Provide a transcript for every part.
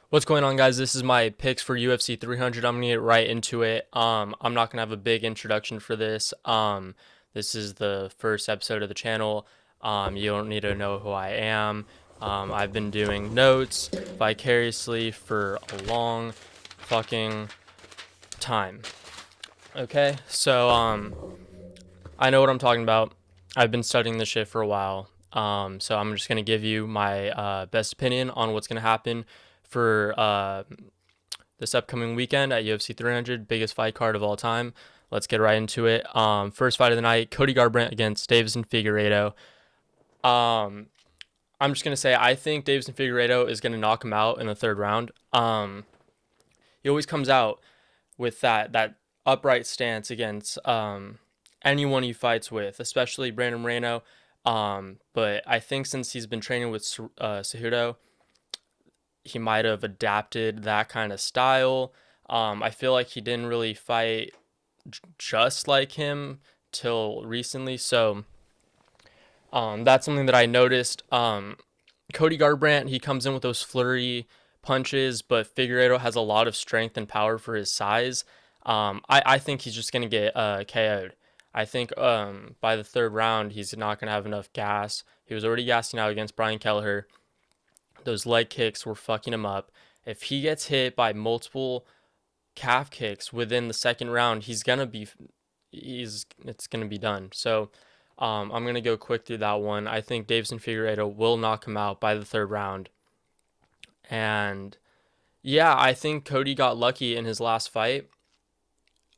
What's going on, guys? This is my picks for UFC 300. I'm gonna get right into it. I'm not gonna have a big introduction for this. This is the first episode of the channel. You don't need to know who I am. I've been doing notes vicariously for a long fucking time. Okay, so I know what I'm talking about. I've been studying this shit for a while. So I'm just gonna give you my best opinion on what's gonna happen for this upcoming weekend at UFC 300, biggest fight card of all time. Let's get right into it. First fight of the night: Cody Garbrandt against Deiveson Figueiredo. Um, I'm just gonna say I think Deiveson Figueiredo is gonna knock him out in the third round. He always comes out with that upright stance against anyone he fights with, especially Brandon Moreno. But I think since he's been training with Cejudo, he might have adapted that kind of style. I feel like he didn't really fight just like him till recently, so that's something that I noticed. Cody Garbrandt, he comes in with those flurry punches, but Figueiredo has a lot of strength and power for his size. I think he's just going to get KO'd. I think by the third round, he's not going to have enough gas. He was already gassing out against Brian Kelleher. Those leg kicks were fucking him up. If he gets hit by multiple calf kicks within the second round, it's gonna be done. So I'm gonna go quick through that one. I think Deiveson Figueiredo will knock him out by the third round. And yeah, I think Cody got lucky in his last fight.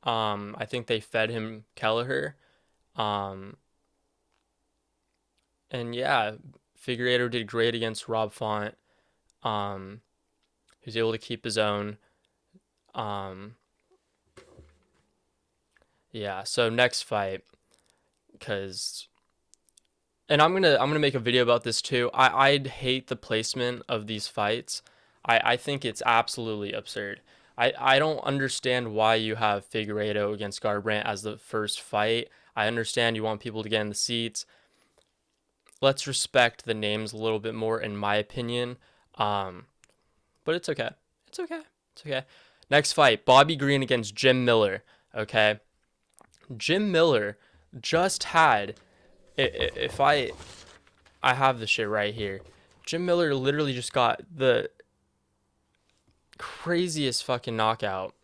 I think they fed him Kelleher. Um, and yeah, Figueiredo did great against Rob Font. He was able to keep his own. Um, yeah. So next fight, because and I'm gonna make a video about this too. I'd hate the placement of these fights. I think it's absolutely absurd. I don't understand why you have Figueiredo against Garbrandt as the first fight. I understand you want people to get in the seats. Let's respect the names a little bit more, in my opinion. Um, but it's okay. It's okay. It's okay. Next fight: Bobby Green against Jim Miller. Okay, Jim Miller just had. If I have the shit right here. Jim Miller literally just got the craziest fucking knockout.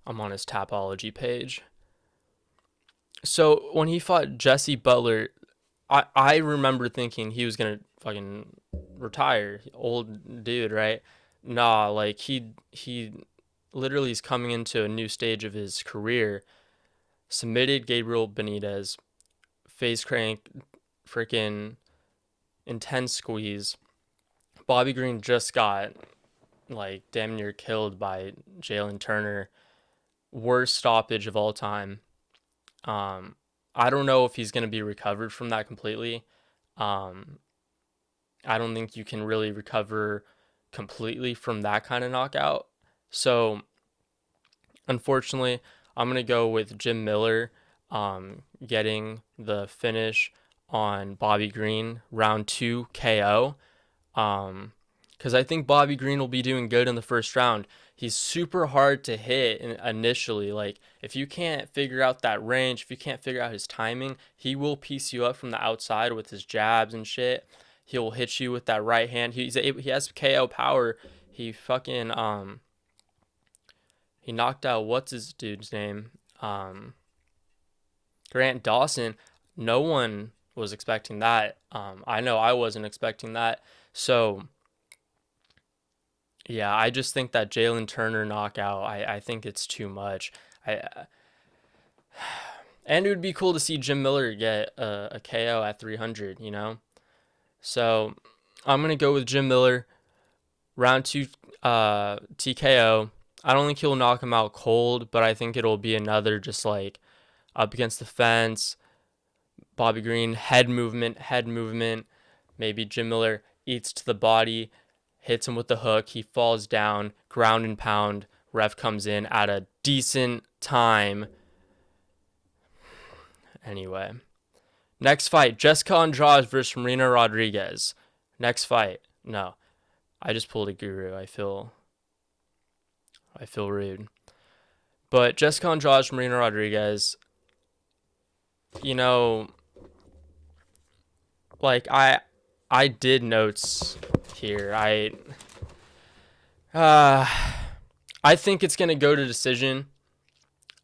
I'm on his Tapology page. So when he fought Jesse Butler, I remember thinking he was gonna fucking retire, old dude, right? Nah, like he literally is coming into a new stage of his career. Submitted Gabriel Benitez, face crank, freaking intense squeeze. Bobby Green just got like damn near killed by Jalen Turner. Worst stoppage of all time. Um, I don't know if he's going to be recovered from that completely. Um, I don't think you can really recover completely from that kind of knockout. So, unfortunately, I'm going to go with Jim Miller getting the finish on Bobby Green, round 2 KO. Because I think Bobby Green will be doing good in the first round. He's super hard to hit initially. Like, if you can't figure out that range, if you can't figure out his timing, he will piece you up from the outside with his jabs and shit. He'll hit you with that right hand. He has KO power. He fucking he knocked out what's his dude's name? Grant Dawson. No one was expecting that. I know I wasn't expecting that. So yeah, I just think that Jalen Turner knockout, I think it's too much. I and it would be cool to see Jim Miller get a KO at 300, you know? So I'm going to go with Jim Miller, round 2 TKO. I don't think he'll knock him out cold, but I think it'll be another just like up against the fence. Bobby Green, head movement. Maybe Jim Miller eats to the body, hits him with the hook. He falls down, ground and pound. Ref comes in at a decent time. Anyway, next fight: Jessica Andrade versus Marina Rodriguez. Next fight, no. I just pulled a guru. I feel rude. But Jessica Andrade, Marina Rodriguez, you know, like I did notes here. uh I think it's gonna go to decision.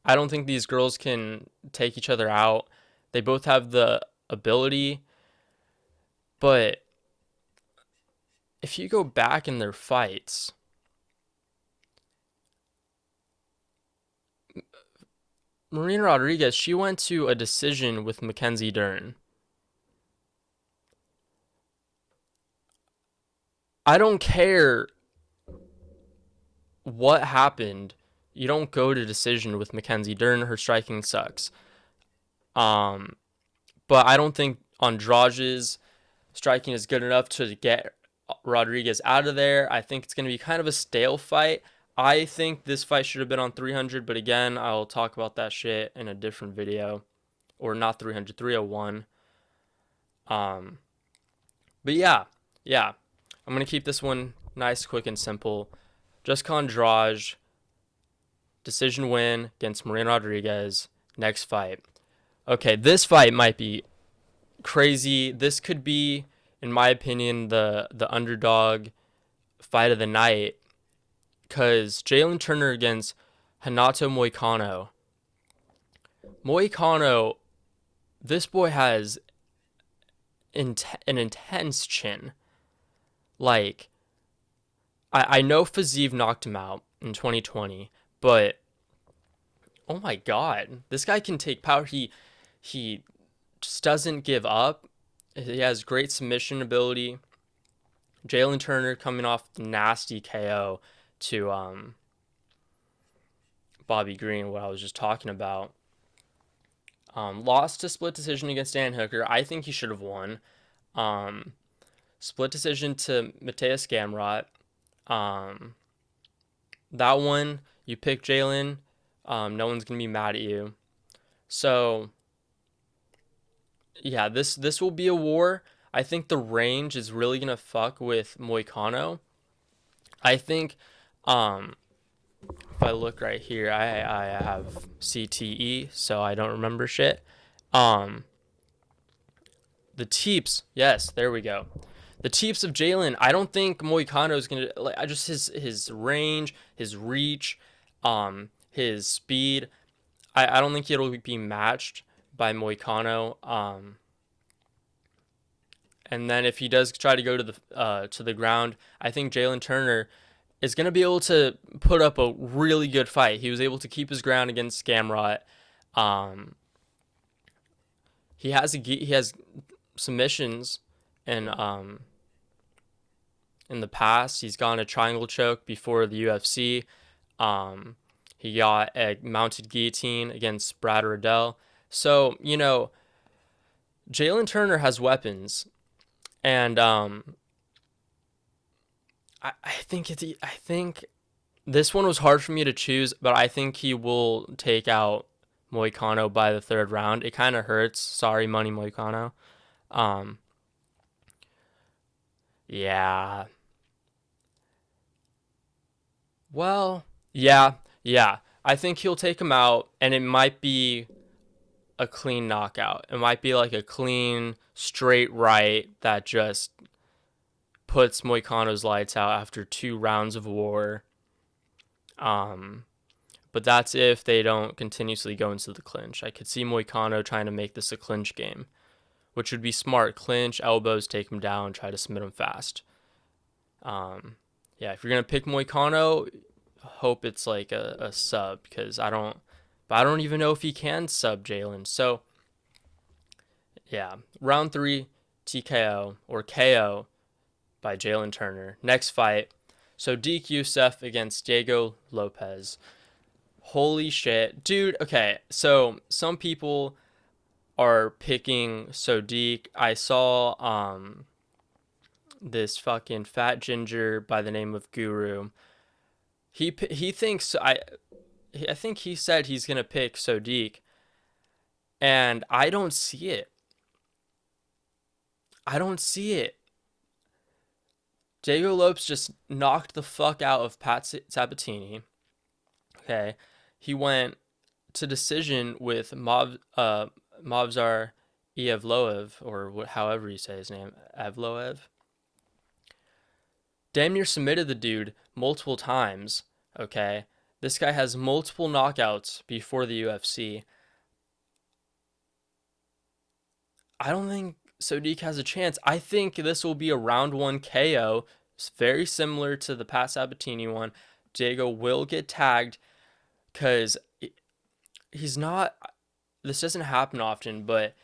I don't think these girls can take each other out. They both have the ability, but if you go back in their fights, Marina Rodriguez, she went to a decision with Mackenzie Dern. I don't care what happened. You don't go to decision with Mackenzie Dern. Her striking sucks. Um, but I don't think Andrade's striking is good enough to get Rodriguez out of there. I think it's going to be kind of a stale fight. I think this fight should have been on 300, but again, I'll talk about that shit in a different video. Or not 300, 301. Um, but yeah. I'm going to keep this one nice, quick, and simple. Jessica Andrade, decision win against Marina Rodriguez. Next fight. Okay, this fight might be crazy. This could be, in my opinion, the underdog fight of the night. Because Jalen Turner against Renato Moicano. Moicano, this boy has an intense chin. Like, I know Fazeev knocked him out in 2020, but oh my god, this guy can take power. He just doesn't give up. He has great submission ability. Jalen Turner coming off the nasty KO to Bobby Green, what I was just talking about. Lost to split decision against Dan Hooker. I think he should have won. Split decision to Mateus Gamrot. That one, you pick Jalen. No one's going to be mad at you. So, yeah, this will be a war. I think the range is really going to fuck with Moicano. I think, if I look right here, I have CTE, so I don't remember shit. The teeps, yes, there we go. The teeps of Jalen, I don't think Moicano is gonna like. I just his range, his reach, his speed. I don't think it'll be matched by Moicano. And then if he does try to go to the ground, I think Jalen Turner is going to be able to put up a really good fight. He was able to keep his ground against Gamrot. He has submissions and in the past. He's gone a triangle choke before the UFC. He got a mounted guillotine against Brad Riddell. So, Jalen Turner has weapons. And I think this one was hard for me to choose, but I think he will take out Moicano by the third round. It kind of hurts. Sorry, Money Moicano. Yeah. Well, yeah. I think he'll take him out, and it might be a clean knockout. It might be like a clean, straight right that just puts Moicano's lights out after 2 rounds of war. But that's if they don't continuously go into the clinch. I could see Moicano trying to make this a clinch game, which would be smart. Clinch, elbows, take him down, try to submit him fast. Yeah, if you're gonna pick Moicano, hope it's like a sub, because I don't even know if he can sub Jalen. So yeah, round 3 TKO or KO by Jalen Turner. Next fight, Sodiq Yusuff against Diego Lopez. Holy shit, dude. Okay, so some people are picking Sodiq. I saw this fucking fat ginger by the name of Guru. He thinks I think he said he's gonna pick Sodiq, and I don't see it. Diego Lopes just knocked the fuck out of Pat Sabatini. Okay. He went to decision with Movsar Evloev, or however you say his name, Evloev. Damn near submitted the dude multiple times. Okay. This guy has multiple knockouts before the UFC. I don't think Sodiq has a chance. I think this will be a round one KO. It's very similar to the Pat Sabatini one. Diego will get tagged because he's not. This doesn't happen often, but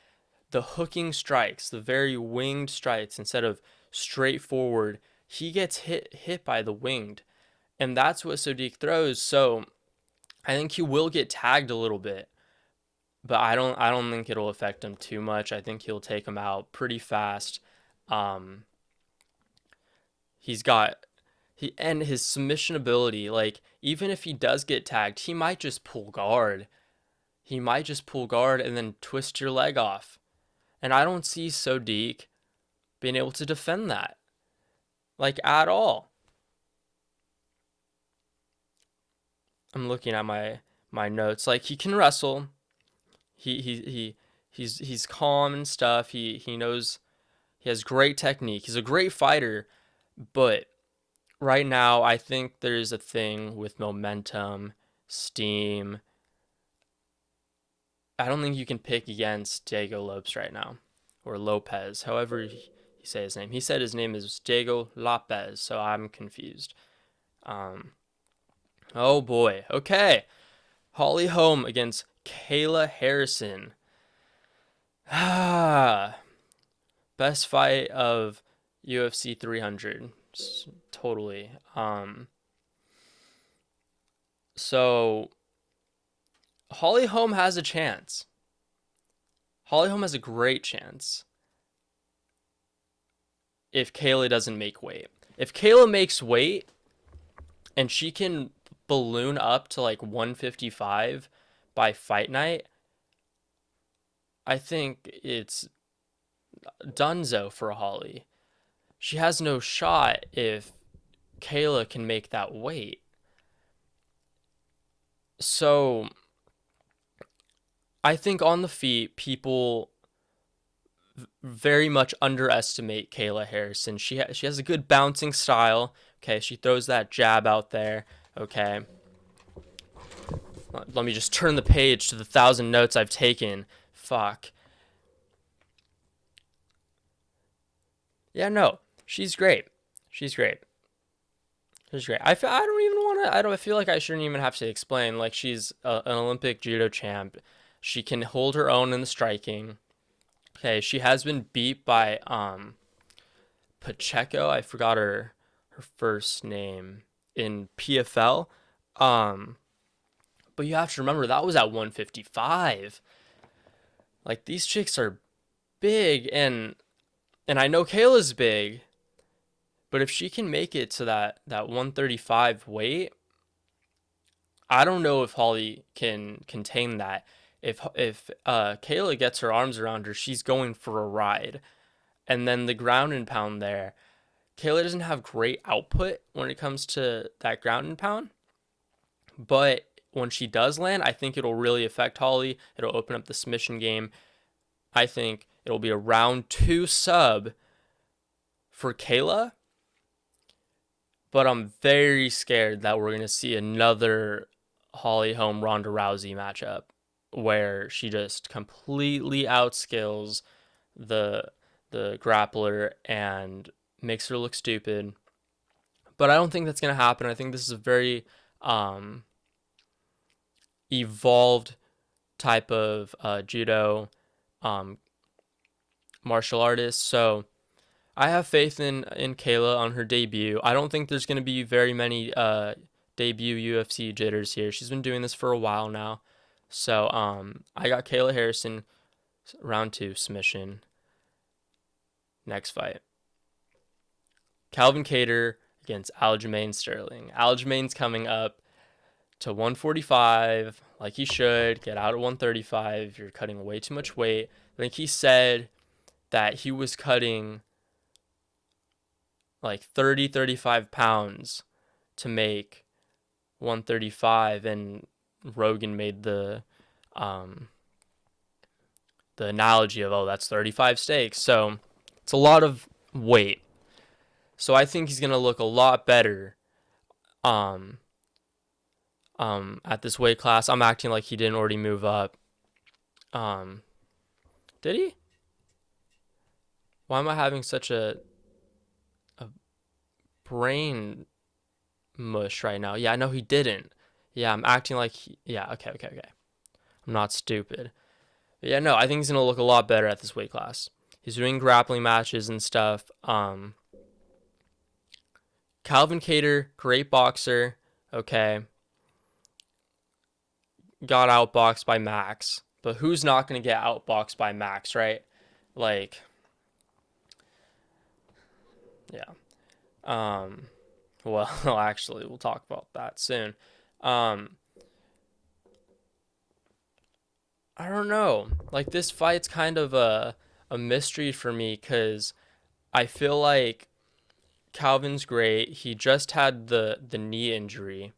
the hooking strikes, the very winged strikes, instead of straightforward, he gets hit by the winged, and that's what Sodiq throws. So I think he will get tagged a little bit, but I don't think it'll affect him too much. I think he'll take him out pretty fast. Um, he's got and his submission ability. Like, even if he does get tagged, he might just pull guard. He might just pull guard and then twist your leg off. And I don't see Sodiq being able to defend that, like, at all. I'm looking at my notes. Like, he can wrestle. He's calm and stuff. He knows, he has great technique. He's a great fighter, but right now I think there's a thing with momentum, steam. I don't think you can pick against Diego Lopes right now, or Lopez, however you say his name. He said his name is Diego Lopez, so I'm confused. Oh boy. Okay. Holly Holm against Kayla Harrison. Ah, best fight of UFC 300. Totally. So Holly Holm has a chance. Holly Holm has a great chance if Kayla doesn't make weight. If Kayla makes weight and she can balloon up to like 155 by fight night, I think it's donezo for Holly. She has no shot if Kayla can make that weight. So I think on the feet, people very much underestimate Kayla Harrison. She has a good bouncing style. Okay, she throws that jab out there. Okay. Let me just turn the page to the 1,000 notes I've taken. Fuck. Yeah, no. She's great. She's great. She's great. I don't even want to. I feel like I shouldn't even have to explain. Like, she's an Olympic judo champ. She can hold her own in the striking. Okay, she has been beat by Pacheco. I forgot her first name in PFL. But you have to remember that was at 155. Like, these chicks are big, and I know Kayla's big, but if she can make it to that 135 weight, I don't know if Holly can contain that. If Kayla gets her arms around her, she's going for a ride. And then the ground and pound there, Kayla doesn't have great output when it comes to that ground and pound, but when she does land, I think it'll really affect Holly. It'll open up the submission game. I think it'll be a round 2 sub for Kayla, but I'm very scared that we're going to see another Holly Holm Ronda Rousey matchup where she just completely outskills the grappler and makes her look stupid. But I don't think that's going to happen. I think this is a very evolved type of judo martial artist. So I have faith in Kayla on her debut. I don't think there's going to be very many debut UFC jitters here. She's been doing this for a while now. So I got Kayla Harrison, round 2 submission. Next fight, Calvin Kattar against Aljamain Sterling. Aljamain's coming up to 145, like he should. Get out at 135. You're cutting way too much weight. I think he said that he was cutting like 30, 35 pounds to make 135, and Rogan made the analogy of, oh, that's 35 steaks. So it's a lot of weight. So I think he's going to look a lot better um, at this weight class. I'm acting like he didn't already move up. Did he? Why am I having such a brain mush right now? Yeah, no, he didn't. Yeah, I'm acting like yeah, okay. I'm not stupid. But yeah, no, I think he's going to look a lot better at this weight class. He's doing grappling matches and stuff. Calvin Kattar, great boxer. Okay. Got outboxed by Max. But who's not going to get outboxed by Max, right? Like, yeah. Well, actually, we'll talk about that soon. I don't know. Like, this fight's kind of a mystery for me because I feel like Calvin's great. He just had the knee injury.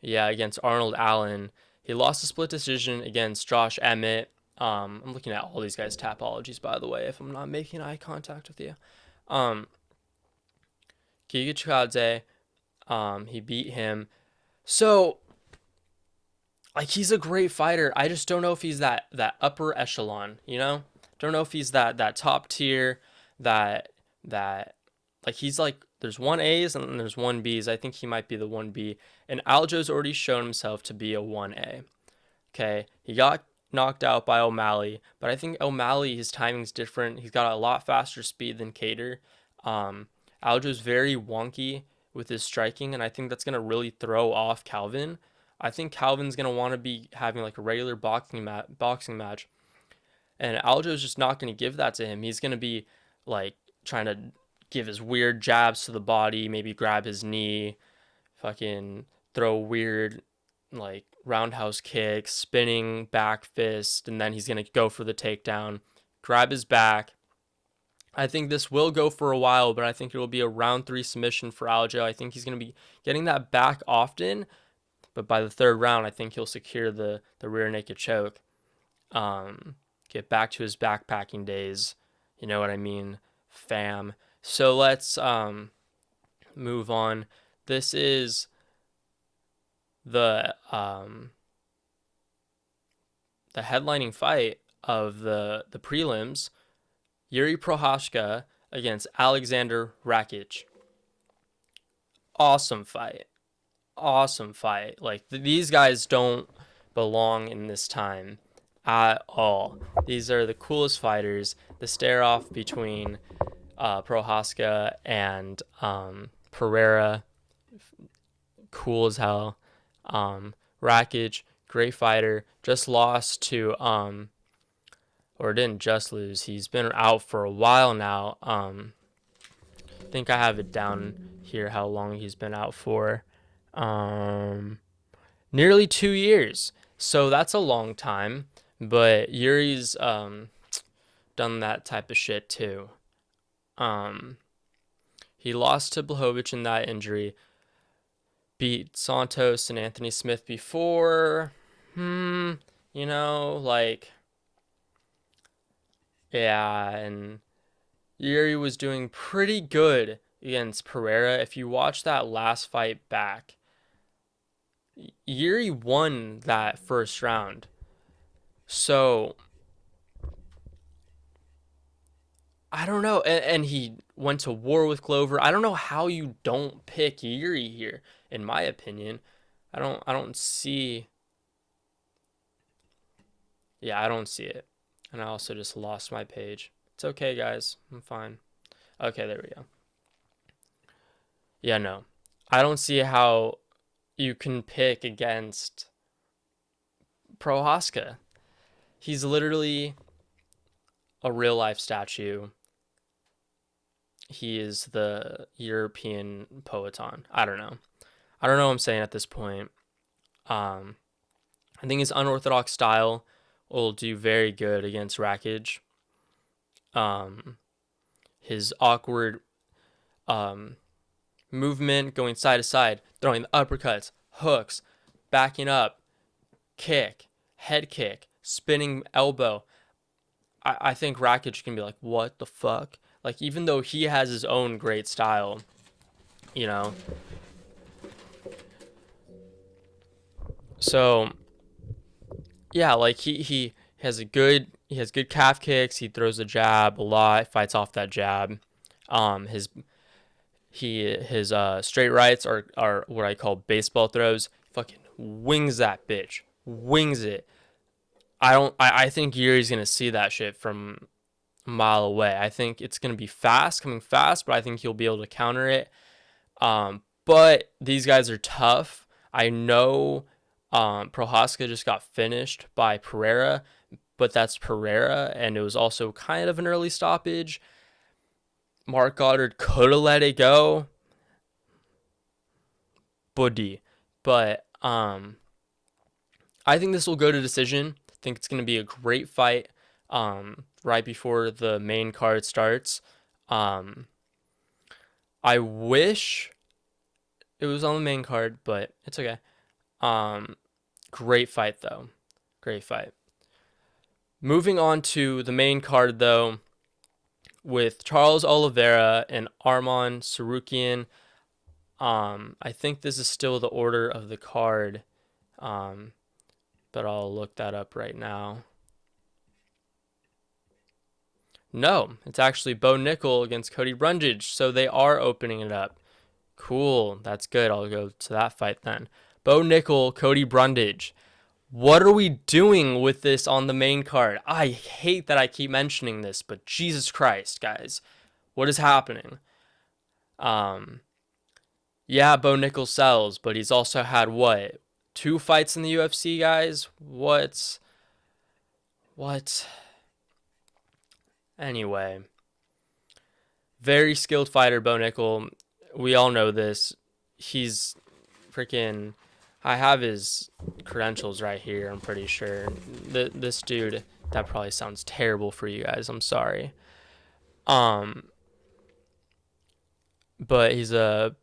Yeah, against Arnold Allen. He lost a split decision against Josh Emmett. I'm looking at all these guys' tapologies, by the way, if I'm not making eye contact with you. Gaethje, he beat him. So, like, he's a great fighter. I just don't know if he's that upper echelon, you know? Don't know if he's that top tier, that like, he's like, there's 1As and then there's 1Bs. I think he might be the 1B. And Aljo's already shown himself to be a 1A. Okay, he got knocked out by O'Malley, but I think O'Malley, his timing's different. He's got a lot faster speed than Kattar. Aljo's very wonky with his striking, and I think that's going to really throw off Calvin. I think Calvin's going to want to be having like a regular boxing match, and Aljo's just not going to give that to him. He's going to be like trying to give his weird jabs to the body, maybe grab his knee, fucking throw weird like roundhouse kicks, spinning back fist, and then he's going to go for the takedown, grab his back. I think this will go for a while, but I think it will be a round 3 submission for Aljo. I think he's going to be getting that back often, but by the 3rd round, I think he'll secure the rear naked choke. Get back to his backpacking days. You know what I mean, fam. So let's move on. This is the headlining fight of the prelims. Yuri Prochazka against Alexander Rakic. Awesome fight. Like, these guys don't belong in this time at all. These are the coolest fighters. The stare off between Prochazka and Pereira, cool as hell. Rakic, great fighter, just lost to or didn't just lose. He's been out for a while now. I think I have it down here how long he's been out for. Nearly 2 years. So that's a long time. But Yuri's done that type of shit too. He lost to Blachowicz in that injury. Beat Santos and Anthony Smith before. You know, like, yeah, and Yuri was doing pretty good against Pereira. If you watch that last fight back, Yuri won that first round. So, I don't know. And he went to war with Glover. I don't know how you don't pick Yuri here, in my opinion. I don't see. Yeah, I don't see it. And I also just lost my page. It's okay, guys. I'm fine. Okay, there we go. Yeah, no. I don't see how you can pick against Prochazka. He's literally a real life statue. He is the European Poeton. I don't know what I'm saying at this point. I think his unorthodox style will do very good against Rakic. his awkward movement, going side to side, throwing the uppercuts, hooks, backing up, kick, head kick, spinning elbow. I think Rakic can be like, what the fuck? Like, even though he has his own great style, you know. So yeah, like he has good calf kicks. He throws a jab a lot, fights off that jab. His straight rights are what I call baseball throws. Fucking wings that bitch, wings it. I think Yuri's gonna see that shit from a mile away. I think it's gonna be coming fast, but I think he'll be able to counter it. But these guys are tough. I know Prohaska just got finished by Pereira, but that's Pereira, and it was also kind of an early stoppage. Mark Goddard could have let it go, buddy. But I think this will go to decision. I think it's going to be a great fight right before the main card starts. I wish it was on the main card, but it's okay. Great fight, though. Great fight. Moving on to the main card, though, with Charles Oliveira and Arman Sarukian. I think this is still the order of the card, but I'll look that up right now. No, it's actually Bo Nickel against Cody Brundage, so they are opening it up. Cool, that's good. I'll go to that fight then. Bo Nickel, Cody Brundage. What are we doing with this on the main card? I hate that I keep mentioning this, but Jesus Christ, guys. What is happening? Yeah, Bo Nickel sells, but he's also had what? 2 fights in the UFC, guys? What? Anyway. Very skilled fighter, Bo Nickel. We all know this. He's freaking... I have his credentials right here, I'm pretty sure. This dude, that probably sounds terrible for you guys. I'm sorry. But he's a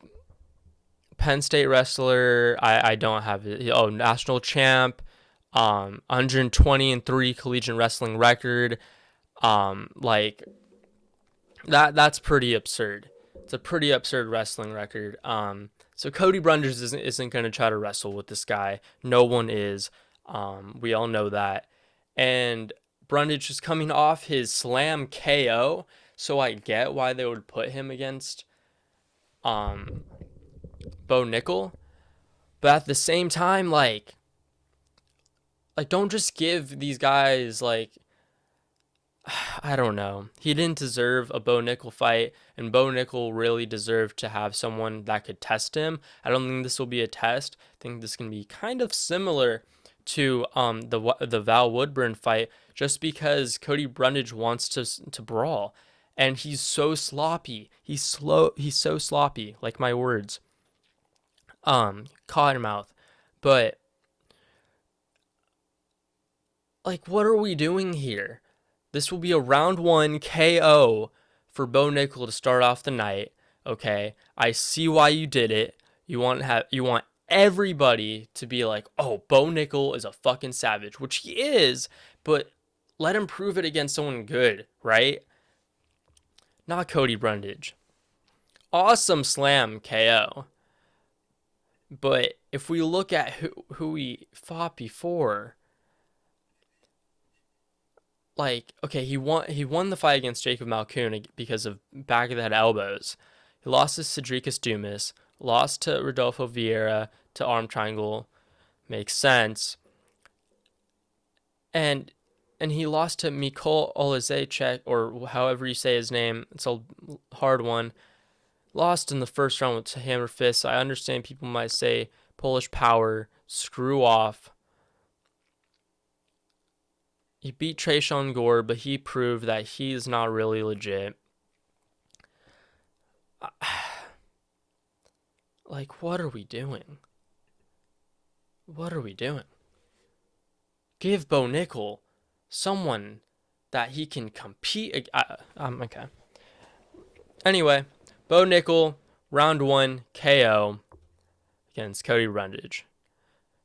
Penn State wrestler. I don't have it. Oh, national champ. 120-3 collegiate wrestling record. Like that's pretty absurd. It's a pretty absurd wrestling record. So Cody Brundage isn't going to try to wrestle with this guy. No one is. We all know that. And Brundage is coming off his slam KO, so I get why they would put him against Bo Nickel. But at the same time, like don't just give these guys like I don't know. He didn't deserve a Bo Nickel fight, and Bo Nickel really deserved to have someone that could test him. I don't think this will be a test. I think this can be kind of similar to the Val Woodburn fight, just because Cody Brundage wants to brawl, and he's so sloppy. He's so sloppy, like my words. Cottonmouth, but like, what are we doing here? This will be a round 1 KO for Bo Nickel to start off the night. Okay, I see why you did it. You want everybody to be like, "Oh, Bo Nickel is a fucking savage," which he is, but let him prove it against someone good, right? Not Cody Brundage. Awesome slam KO. But if we look at who he fought before, like, okay, he won the fight against Jacob Malkoun because of back of the head elbows. He lost to Cedricus Dumas, lost to Rodolfo Vieira, to arm triangle. Makes sense. And he lost to Mikol Oleszejczyk, or however you say his name. It's a hard one. Lost in the first round with hammer fists. I understand people might say Polish power, screw off. He beat Tresean Gore, but he proved that he is not really legit. Like, what are we doing? What are we doing? Give Bo Nickel someone that he can compete. Okay. Anyway, Bo Nickel, round 1, KO against Cody Rundage.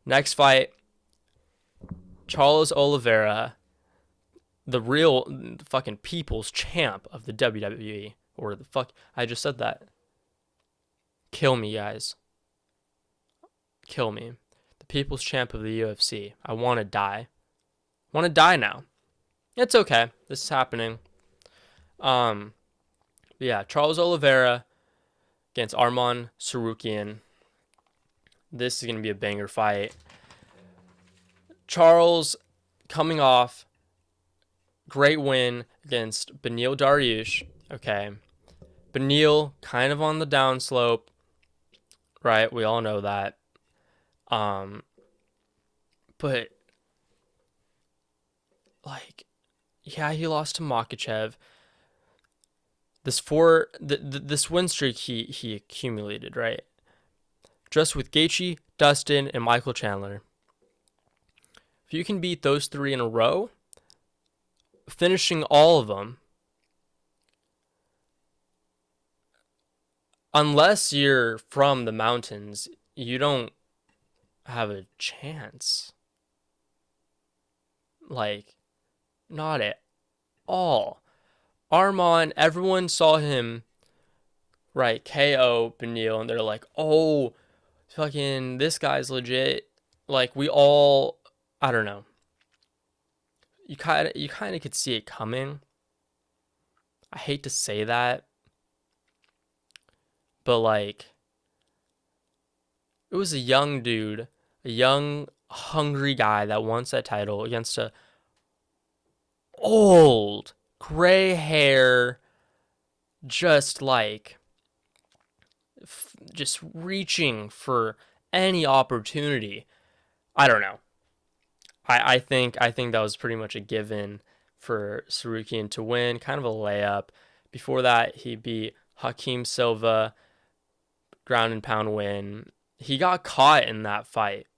Next fight, Charles Oliveira, the real fucking people's champ of the WWE. Or the fuck, I just said that. Kill me, guys. Kill me. The people's champ of the UFC. I want to die. Want to die now. It's okay. This is happening. Yeah, Charles Oliveira against Arman Tsarukyan. This is going to be a banger fight. Charles coming off great win against Beneil Dariush. Okay. Beneil kind of on the downslope, right? We all know that. But like, yeah, he lost to Makhachev. This win streak he accumulated, right? Just with Gaethje, Dustin, and Michael Chandler. If you can beat those 3 in a row, finishing all of them, unless you're from the mountains, you don't have a chance. Like, not at all. Arman, everyone saw him, right, KO Beneil, and they're like, oh, fucking, this guy's legit. Like, we all, I don't know. You kind of could see it coming. I hate to say that, but like, it was a young dude, a young, hungry guy that wants that title against a old, gray hair, just like, just reaching for any opportunity. I don't know. I think that was pretty much a given for Tsarukyan to win, kind of a layup. Before that, he beat Hakeem Silva, ground and pound win. He got caught in that fight.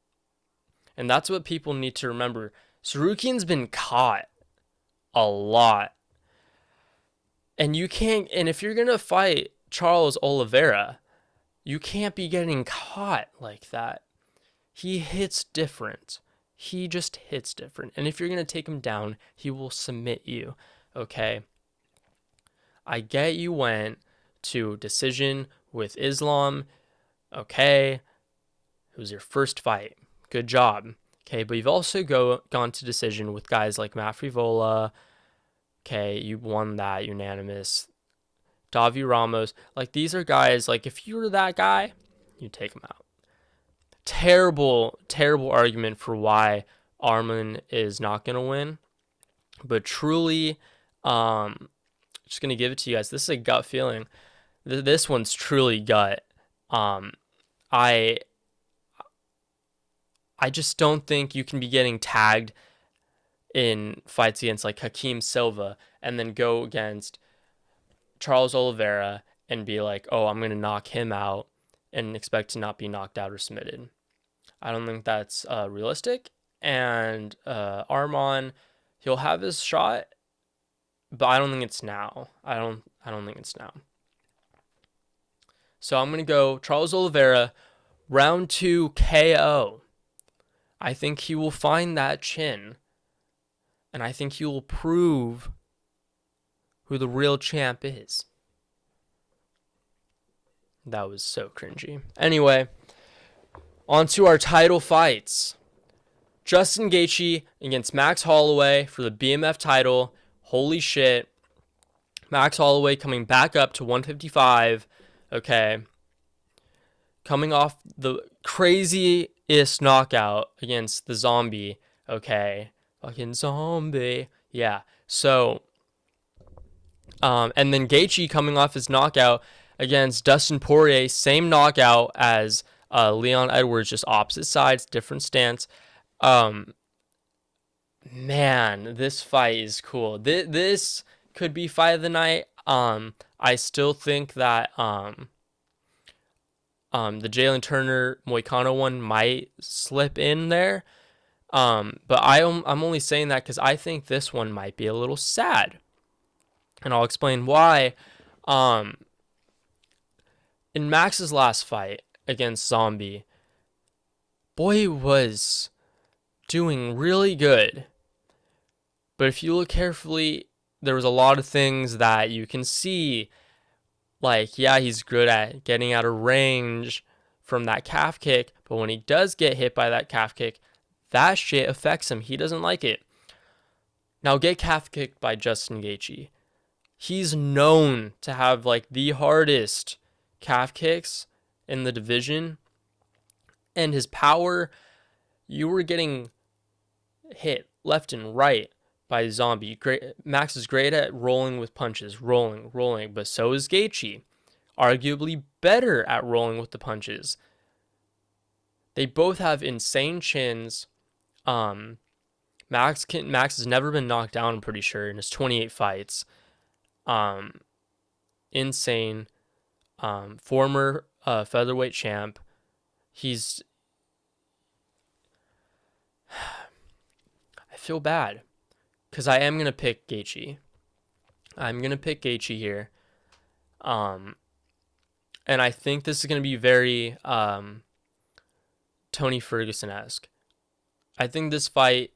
And that's what people need to remember. Tsarukyan's been caught a lot. And if you're going to fight Charles Oliveira, you can't be getting caught like that. He hits different. He just hits different. And if you're going to take him down, he will submit you. Okay? I get you went to decision with Islam. Okay? It was your first fight. Good job. Okay? But you've also gone to decision with guys like Matt Frivola. Okay? You won that unanimous. Davi Ramos. Like, these are guys, like, if you were that guy, you take him out. Terrible argument for why Arman is not going to win. But truly, just going to give it to you guys. This is a gut feeling. This one's truly gut. I just don't think you can be getting tagged in fights against like Hakeem Silva and then go against Charles Oliveira and be like, oh, I'm going to knock him out and expect to not be knocked out or submitted. I don't think that's realistic. And Arman, he'll have his shot, but I don't think it's now. I don't think it's now. So I'm gonna go Charles Oliveira, round 2 KO. I think he will find that chin, and I think he will prove who the real champ is. That was so cringy. Anyway, on to our title fights. Justin Gaethje against Max Holloway for the BMF title. Holy shit. Max Holloway coming back up to 155. Okay. Coming off the craziest knockout against the zombie. Okay. Fucking zombie. Yeah. So, and then Gaethje coming off his knockout against Dustin Poirier. Same knockout as Leon Edwards, just opposite sides, different stance. Man, this fight is cool. This could be fight of the night. I still think that the Jalen Turner Moicano one might slip in there. But I'm only saying that because I think this one might be a little sad, and I'll explain why. In Max's last fight against Zombie, boy was doing really good. But if you look carefully, there was a lot of things that you can see. Like, yeah, he's good at getting out of range from that calf kick, but when he does get hit by that calf kick, that shit affects him. He doesn't like it. Now, get calf kicked by Justin Gaethje. He's known to have like the hardest calf kicks in the division, and his power, you were getting hit left and right by Zombie. Max is great at rolling with punches, rolling, but so is Gaethje. Arguably better at rolling with the punches. They both have insane chins. Max has never been knocked down, I'm pretty sure, in his 28 fights. Insane. Former featherweight champ. I feel bad because I am gonna pick Gaethje. I'm gonna pick Gaethje here. And I think this is gonna be very Tony Ferguson-esque. I think this fight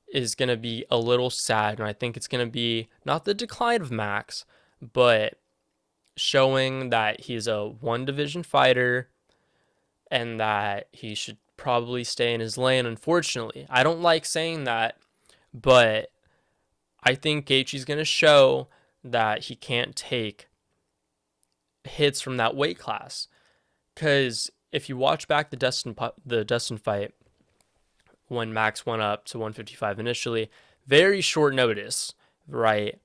is gonna be a little sad, and I think it's gonna be not the decline of Max, but showing that he's a one division fighter and that he should probably stay in his lane. Unfortunately, I don't like saying that, but I think Gaethje's going to show that he can't take hits from that weight class. Because if you watch back the Dustin fight, when Max went up to 155 initially, very short notice, right?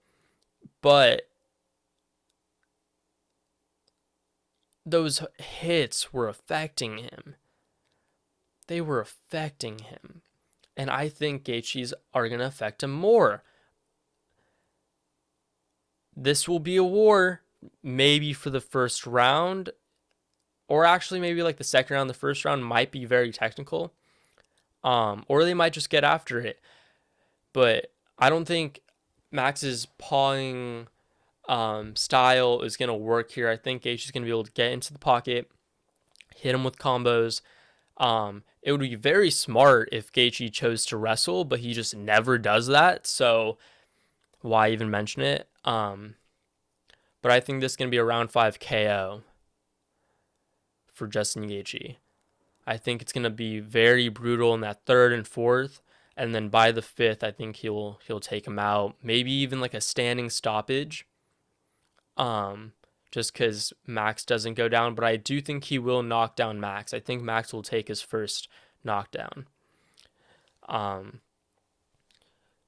But those hits were affecting him. They were affecting him. And I think Gaethje's are going to affect him more. This will be a war, maybe for the first round, or actually maybe like the second round. The first round might be very technical, or they might just get after it. But I don't think Max's pawing style is going to work here. I think Gaethje's going to be able to get into the pocket, hit him with combos. It would be very smart if Gaethje chose to wrestle, but he just never does that. So why even mention it? But I think this is going to be a round 5 KO for Justin Gaethje. I think it's going to be very brutal in that third and fourth, and then by the fifth, I think he'll take him out. Maybe even like a standing stoppage. Just because Max doesn't go down, but I do think he will knock down Max. I think Max will take his first knockdown. But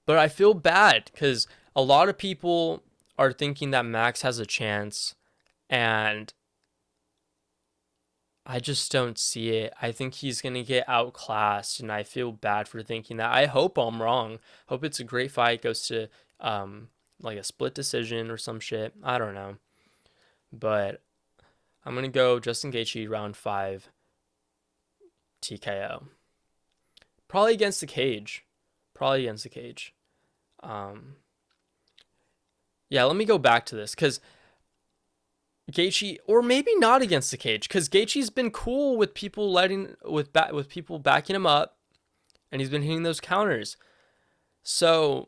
I feel bad because a lot of people are thinking that Max has a chance, and I just don't see it. I think he's going to get outclassed, and I feel bad for thinking that. I hope I'm wrong. Hope it's a great fight, goes to like a split decision or some shit. I don't know. But I'm going to go Justin Gaethje round 5 TKO. Probably against the cage. Yeah, let me go back to this because Gaethje, or maybe not against the cage, because Gaethje's been cool with people with people backing him up, and he's been hitting those counters. So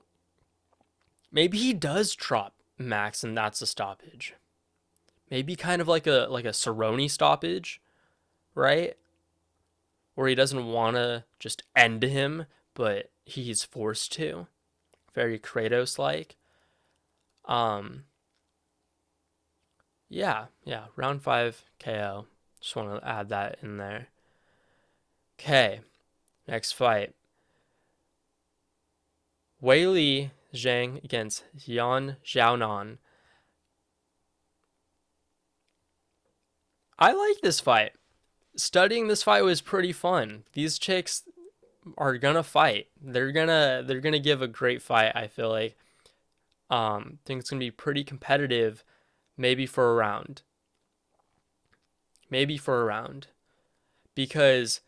maybe he does drop Max, and that's a stoppage. Maybe kind of like a Cerrone stoppage, right? Where he doesn't want to just end him, but he's forced to. Very Kratos-like. Yeah, round 5 KO. Just want to add that in there. Okay, next fight. Weili Zhang against Yan Xiaonan. I like this fight. Studying this fight was pretty fun. These chicks are gonna fight. They're gonna give a great fight, I feel like. Think it's gonna be pretty competitive, maybe for a round. Because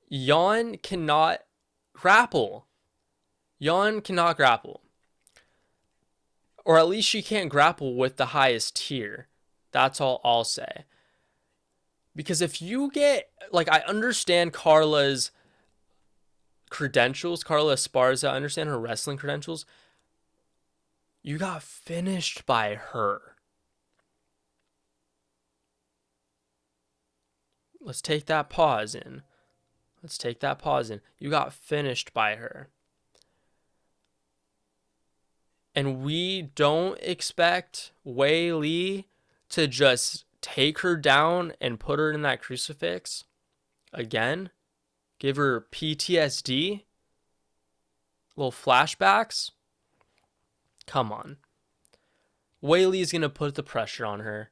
Yan cannot grapple. Or at least she can't grapple with the highest tier. That's all I'll say. Because if you get, like, I understand Carla's credentials, Carla Esparza, I understand her wrestling credentials. You got finished by her. Let's take that pause in. You got finished by her. And we don't expect Wei Li to just take her down and put her in that crucifix again. Give her PTSD. Little flashbacks. Come on. Wei Li is going to put the pressure on her.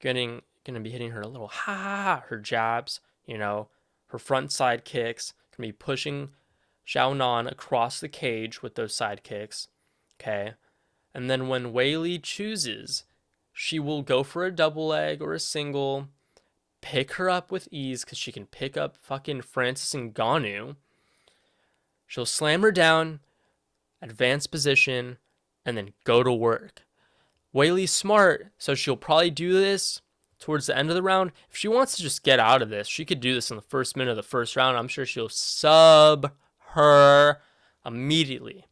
Going to be hitting her a little her jabs, her front side kicks. Going to be pushing Xiao Nan across the cage with those side kicks. Okay. And then when Wei Li chooses, she will go for a double leg or a single, pick her up with ease because she can pick up fucking Francis Ngannou. She'll slam her down, advance position, and then go to work. Wei Li's smart, so she'll probably do this towards the end of the round. If she wants to just get out of this, she could do this in the first minute of the first round. I'm sure she'll sub her immediately.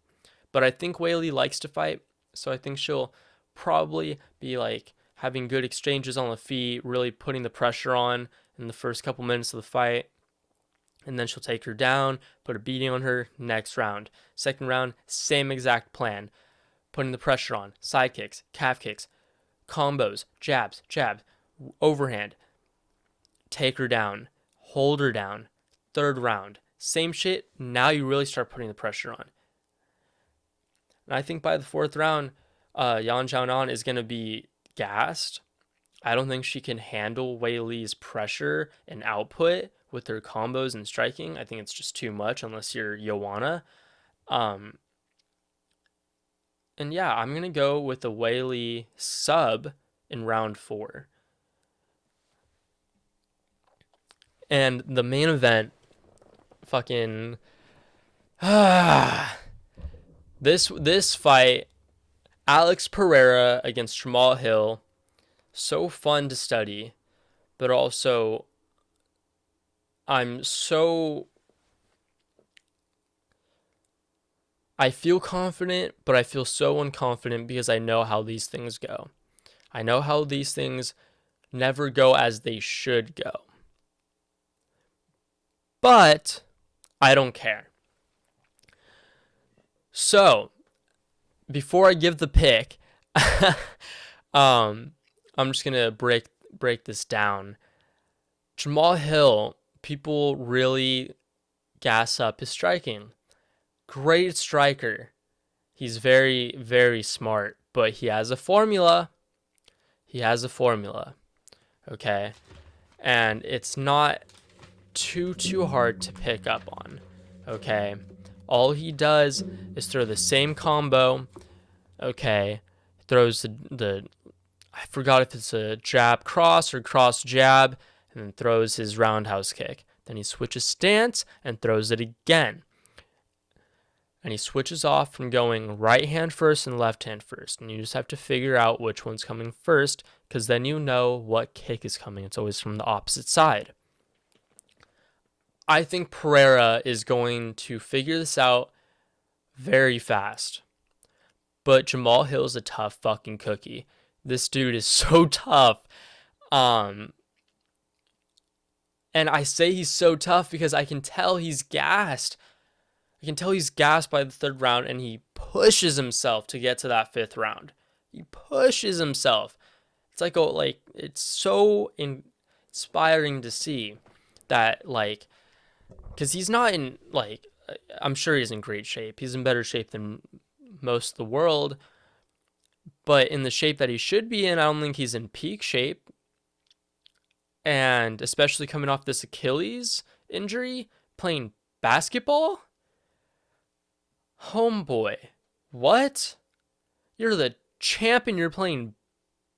But I think Wei Li likes to fight, so I think she'll probably be like having good exchanges on the feet, really putting the pressure on in the first couple minutes of the fight. And then she'll take her down, put a beating on her next round. Second round, same exact plan. Putting the pressure on, side kicks, calf kicks, combos, jabs, overhand. Take her down, hold her down. Third round, same shit. Now you really start putting the pressure on. And I think by the fourth round, Yan Xiaonan is going to be gassed. I don't think she can handle Wei Li's pressure and output with her combos and striking. I think it's just too much unless you're Joanna. And yeah, I'm going to go with the Wei Li sub in round 4. And the main event, fucking... This fight, Alex Pereira against Jamal Hill, so fun to study, but also I feel confident, but I feel so unconfident because I know how these things go. I know how these things never go as they should go. But I don't care. So, before I give the pick, I'm just going to break this down. Jamal Hill, people really gas up his striking. Great striker. He's very, very smart, but he has a formula. Okay? And it's not too hard to pick up on. Okay? All he does is throw the same combo. Okay? Throws the I forgot if it's a jab cross or cross jab, and then throws his roundhouse kick. Then he switches stance and throws it again. And he switches off from going right hand first and left hand first. And you just have to figure out which one's coming first, because then you know what kick is coming. It's always from the opposite side. I think Pereira is going to figure this out very fast. But Jamal Hill's a tough fucking cookie. This dude is so tough. And I say he's so tough because I can tell he's gassed. I can tell he's gassed by the third round, and he pushes himself to get to that fifth round. He pushes himself. It's so inspiring to see that, because he's not in, I'm sure he's in great shape. He's in better shape than most of the world. But in the shape that he should be in, I don't think he's in peak shape. And especially coming off this Achilles injury, playing basketball? Homeboy, what? You're the champ and you're playing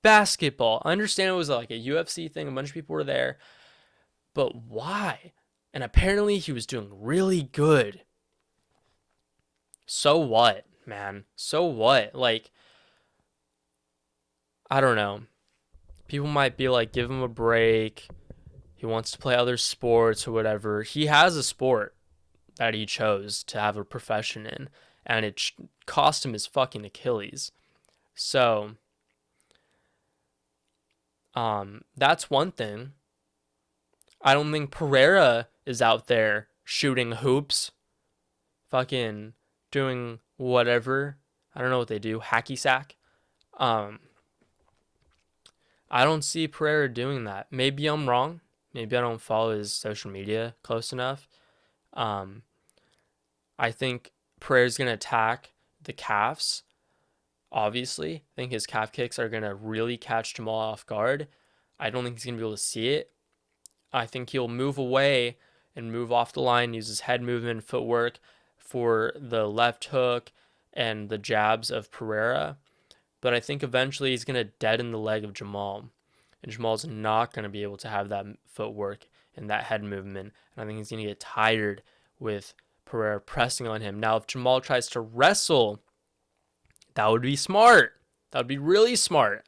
basketball. I understand it was like a UFC thing. A bunch of people were there. But why? And apparently he was doing really good. So what, man? So what? I don't know. people might be like, give him a break. He wants to play other sports or whatever. He has a sport that he chose to have a profession in, and it cost him his fucking Achilles. So, that's one thing. I don't think Pereira is out there shooting hoops, fucking doing whatever. I don't know what they do, hacky sack. Um, I don't see Pereira doing that. Maybe I'm wrong. Maybe I don't follow his social media close enough. Um, I think Pereira's gonna attack the calves. Obviously, I think his calf kicks are gonna really catch Jamal off guard. I don't think he's gonna be able to see it. I think he'll move away and move off the line, use his head movement, footwork for the left hook and the jabs of Pereira. But I think eventually he's going to deaden the leg of Jamal. And Jamal's not going to be able to have that footwork and that head movement. And I think he's going to get tired with Pereira pressing on him. Now, if Jamal tries to wrestle, that would be smart. That would be really smart.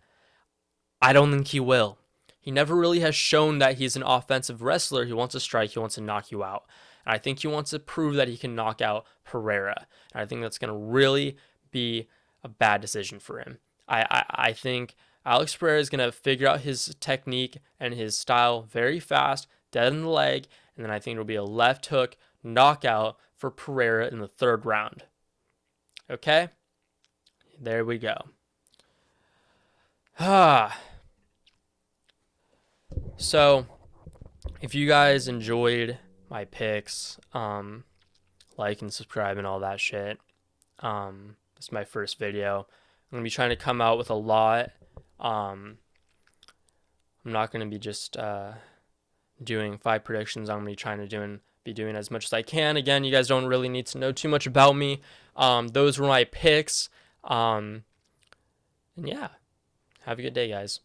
I don't think he will. He never really has shown that he's an offensive wrestler. He wants to strike. He wants to knock you out. And I think he wants to prove that he can knock out Pereira. And I think that's going to really be a bad decision for him. I think Alex Pereira is going to figure out his technique and his style very fast, deaden the leg, and then I think it'll be a left hook knockout for Pereira in the third round. Okay? There we go. So, if you guys enjoyed my picks, like and subscribe and all that shit. This is my first video. I'm going to be trying to come out with a lot. I'm not going to be just doing 5 predictions. I'm going to be trying to be doing as much as I can. Again, you guys don't really need to know too much about me. Those were my picks. And yeah, have a good day, guys.